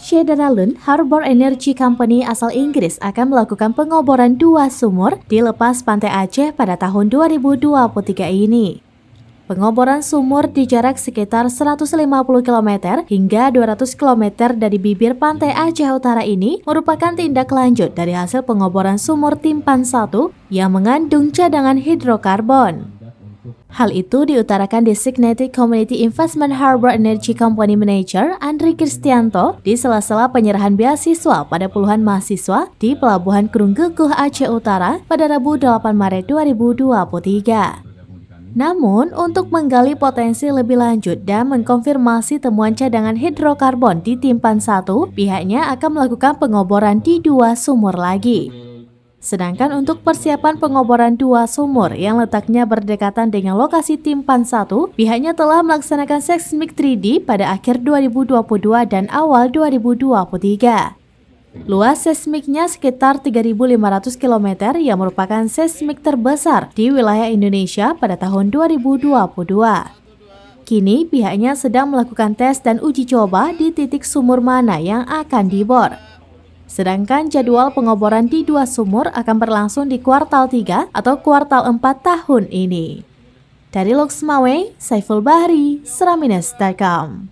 Shederalun Harbour Energy Company asal Inggris akan melakukan pengoboran 2 sumur di lepas pantai Aceh pada tahun 2023 ini. Pengoboran sumur di jarak sekitar 150 km hingga 200 km dari bibir pantai Aceh Utara ini merupakan tindak lanjut dari hasil pengoboran sumur Timpan 1 yang mengandung cadangan hidrokarbon. Hal itu diutarakan Designated Community Investment Harbour Energy Company Manager Andri Kristianto di sela-sela penyerahan beasiswa pada puluhan mahasiswa di Pelabuhan Krunggekuh Aceh Utara pada Rabu 8 Maret 2023. Namun, untuk menggali potensi lebih lanjut dan mengkonfirmasi temuan cadangan hidrokarbon di Timpan 1, pihaknya akan melakukan pengoboran di 2 sumur lagi. Sedangkan untuk persiapan pengoboran 2 sumur yang letaknya berdekatan dengan lokasi Timpan 1, pihaknya telah melaksanakan seismik 3D pada akhir 2022 dan awal 2023. Luas seismiknya sekitar 3.500 km yang merupakan seismik terbesar di wilayah Indonesia pada tahun 2022. Kini pihaknya sedang melakukan tes dan uji coba di titik sumur mana yang akan dibor. Sedangkan jadwal pengoboran di 2 sumur akan berlangsung di kuartal 3 atau kuartal 4 tahun ini. Dari Loksmawe, Saiful Bahri, Seramines.com.